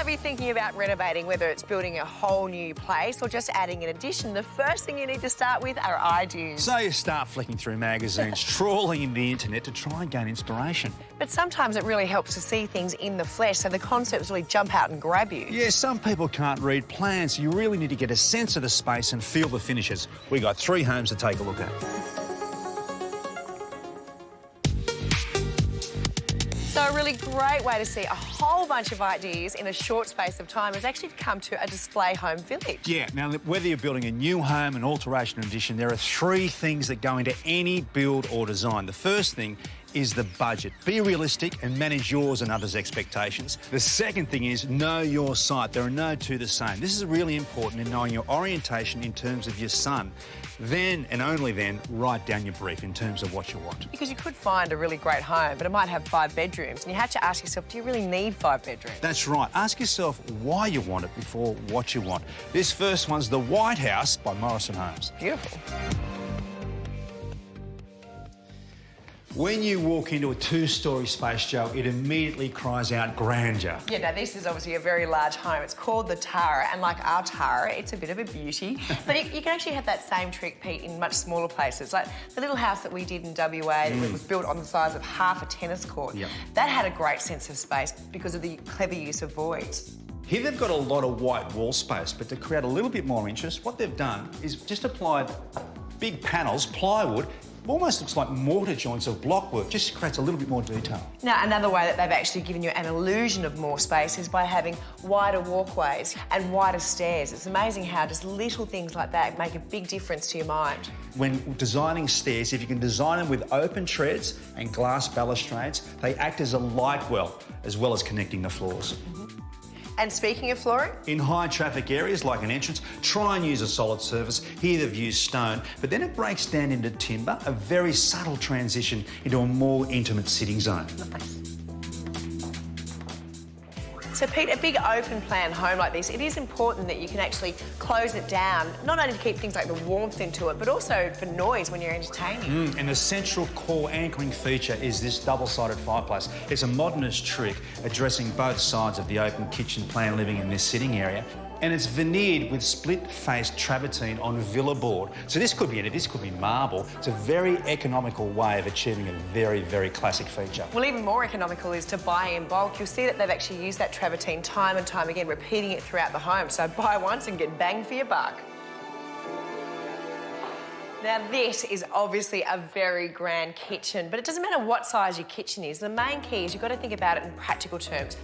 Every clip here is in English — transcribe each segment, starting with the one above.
might be thinking about renovating, whether it's building a whole new place or just adding an addition, the first thing you need to start with are ideas. So you start flicking through magazines, trawling the internet to try and gain inspiration. But sometimes it really helps to see things in the flesh so the concepts really jump out and grab you. Yeah, some people can't read plans. You really need to get a sense of the space and feel the finishes. We got 3 homes to take a look at. So a really great way to see a whole bunch of ideas in a short space of time is actually to come to a display home village. Yeah, now whether you're building a new home, an alteration or addition, there are 3 things that go into any build or design. The first thing is the budget. Be realistic and manage yours and others' expectations. The second thing is know your site. There are no two the same. This is really important in knowing your orientation in terms of your son. Then, and only then, write down your brief in terms of what you want. Because you could find a really great home, but it might have 5 bedrooms, and you have to ask yourself, do you really need 5 bedrooms? That's right. Ask yourself why you want it before what you want. This first one's the White House by Morrison Homes. Beautiful. When you walk into a 2-storey space, Joe, it immediately cries out grandeur. Yeah, now this is obviously a very large home. It's called the Tara, and like our Tara, it's a bit of a beauty. But you can actually have that same trick, Pete, in much smaller places. Like the little house that we did in WA that was built on the size of half a tennis court. Yep. That had a great sense of space because of the clever use of voids. Here they've got a lot of white wall space, but to create a little bit more interest, what they've done is just applied big panels, plywood. Almost looks like mortar joints of blockwork, just creates a little bit more detail. Now, another way that they've actually given you an illusion of more space is by having wider walkways and wider stairs. It's amazing how just little things like that make a big difference to your mind. When designing stairs, if you can design them with open treads and glass balustrades, they act as a light well as connecting the floors. And speaking of flooring? In high traffic areas like an entrance, try and use a solid surface. Here they've used stone, but then it breaks down into timber, a very subtle transition into a more intimate sitting zone. Nice. So, Pete, a big open plan home like this, it is important that you can actually close it down, not only to keep things like the warmth into it, but also for noise when you're entertaining. And the central core anchoring feature is this double-sided fireplace. It's a modernist trick addressing both sides of the open kitchen plan living in this sitting area. And it's veneered with split-faced travertine on villa board. So this could be marble. It's a very economical way of achieving a very, very classic feature. Well, even more economical is to buy in bulk. You'll see that they've actually used that travertine time and time again, repeating it throughout the home. So buy once and get bang for your buck. Now, this is obviously a very grand kitchen, but it doesn't matter what size your kitchen is. The main key is you've got to think about it in practical terms.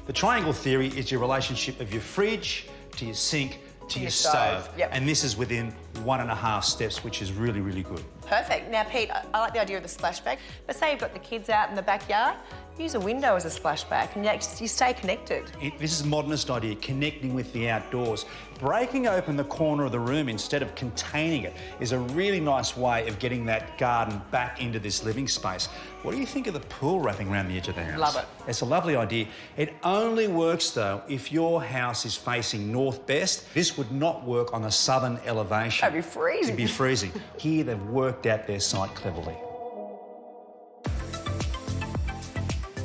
The triangle theory is your relationship of your fridge to your sink to your stove. Yep. And this is within 1.5 steps, which is really, really good. Perfect. Now, Pete, I like the idea of the splashback, but say you've got the kids out in the backyard, use a window as a splashback and you stay connected. This is a modernist idea, connecting with the outdoors. Breaking open the corner of the room instead of containing it is a really nice way of getting that garden back into this living space. What do you think of the pool wrapping around the edge of the house? Love it. It's a lovely idea. It only works, though, if your house is facing north-best. This would not work on a southern elevation. That'd be freezing. It'd be freezing. Here, they've worked out their site cleverly.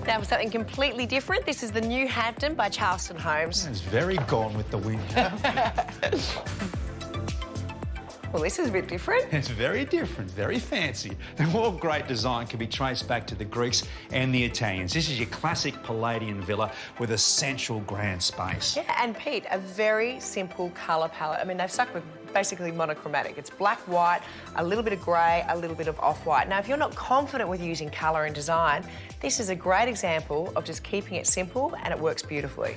Now, for something completely different, this is the new Hampton by Charleston Homes. It's very Gone with the Wind. Well, this is a bit different. It's very different, very fancy. All great design can be traced back to the Greeks and the Italians. This is your classic Palladian villa with a central grand space. Yeah, and Pete, a very simple colour palette. I mean, they've stuck with basically monochromatic. It's black, white, a little bit of grey, a little bit of off-white. Now, if you're not confident with using colour in design, this is a great example of just keeping it simple and it works beautifully.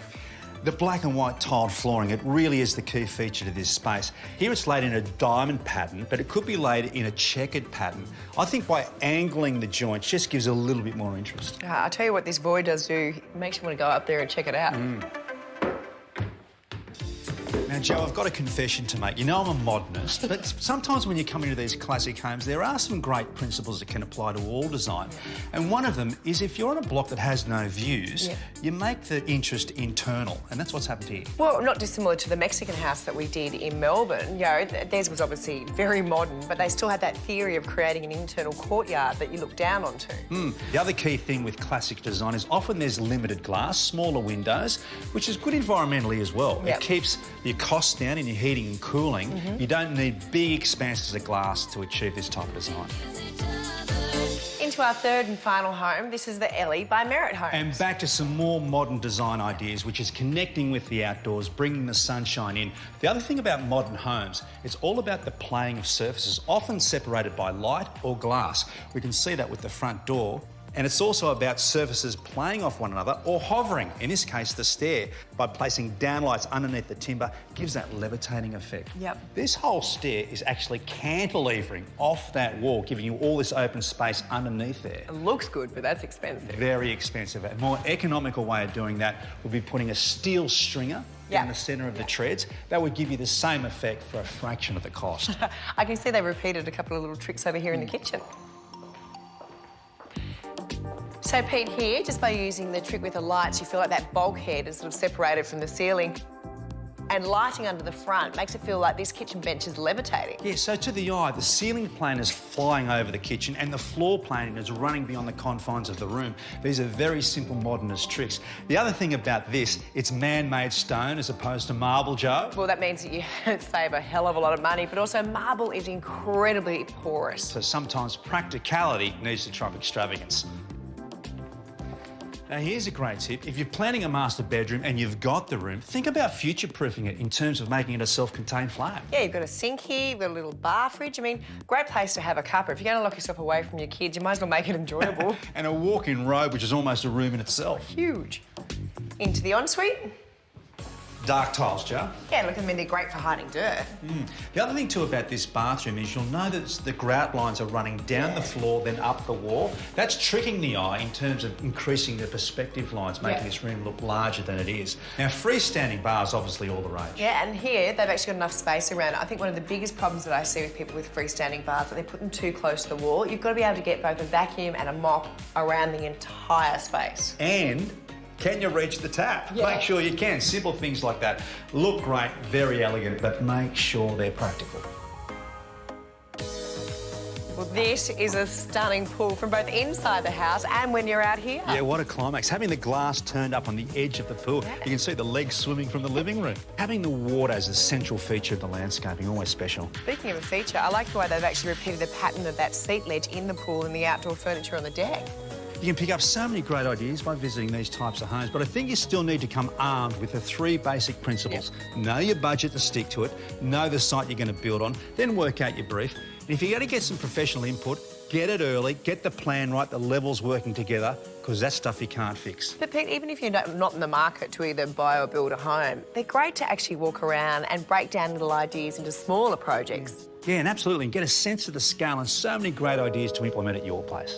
The black and white tiled flooring, it really is the key feature to this space. Here it's laid in a diamond pattern, but it could be laid in a checkered pattern. I think by angling the joints just gives a little bit more interest. I'll tell you what this void does do. It makes you want to go up there and check it out. Now, Joe, I've got a confession to make. You know I'm a modernist, but sometimes when you come into these classic homes, there are some great principles that can apply to all design. And one of them is if you're on a block that has no views, you make the interest internal, and that's what's happened here. Well, not dissimilar to the Mexican house that we did in Melbourne. You know, theirs was obviously very modern, but they still had that theory of creating an internal courtyard that you look down onto. The other key thing with classic design is often there's limited glass, smaller windows, which is good environmentally as well. It keeps your costs down in your heating and cooling. You don't need big expanses of glass to achieve this type of design. Into our third and final home, this is the Ellie by Merit Homes. And back to some more modern design ideas, which is connecting with the outdoors, bringing the sunshine in. The other thing about modern homes, it's all about the playing of surfaces, often separated by light or glass. We can see that with the front door. And it's also about surfaces playing off one another or hovering, in this case the stair, by placing downlights underneath the timber, gives that levitating effect. This whole stair is actually cantilevering off that wall, giving you all this open space underneath there. It looks good, but that's expensive. Very expensive. A more economical way of doing that would be putting a steel stringer in the centre of the treads. That would give you the same effect for a fraction of the cost. I can see they repeated a couple of little tricks over here in the kitchen. So, Pete, here, just by using the trick with the lights, you feel like that bulkhead is sort of separated from the ceiling. And lighting under the front makes it feel like this kitchen bench is levitating. Yeah, so to the eye, the ceiling plane is flying over the kitchen and the floor plane is running beyond the confines of the room. These are very simple modernist tricks. The other thing about this, it's man-made stone as opposed to marble, Joe. Well, that means that you save a hell of a lot of money, but also marble is incredibly porous. So sometimes practicality needs to trump extravagance. Now, here's a great tip. If you're planning a master bedroom and you've got the room, think about future-proofing it in terms of making it a self-contained flat. Yeah, you've got a sink here, you've got a little bar fridge. I mean, great place to have a cuppa. If you're going to lock yourself away from your kids, you might as well make it enjoyable. And a walk-in robe, which is almost a room in itself. Huge. Into the ensuite. Dark tiles, Joe. Yeah, look, I mean, they're great for hiding dirt. The other thing too about this bathroom is you'll know that the grout lines are running down the floor, then up the wall. That's tricking the eye in terms of increasing the perspective lines, making this room look larger than it is. Now, freestanding bars, obviously all the rage. Yeah, and here, they've actually got enough space around it. I think one of the biggest problems that I see with people with freestanding bars is that they put them too close to the wall. You've got to be able to get both a vacuum and a mop around the entire space. And can you reach the tap? Make sure you can. Simple things like that. Look great, very elegant, but make sure they're practical. Well, this is a stunning pool from both inside the house and when you're out here. Yeah, what a climax. Having the glass turned up on the edge of the pool, you can see the legs swimming from the living room. Having the water as a central feature of the landscaping, always special. Speaking of a feature, I like the way they've actually repeated the pattern of that seat ledge in the pool and the outdoor furniture on the deck. You can pick up so many great ideas by visiting these types of homes, but I think you still need to come armed with the three basic principles. Know your budget to stick to it, know the site you're going to build on, then work out your brief. And if you're going to get some professional input, get it early, get the plan right, the levels working together, because that's stuff you can't fix. But Pete, even if you're not in the market to either buy or build a home, they're great to actually walk around and break down little ideas into smaller projects. Yeah, and absolutely, and get a sense of the scale and so many great ideas to implement at your place.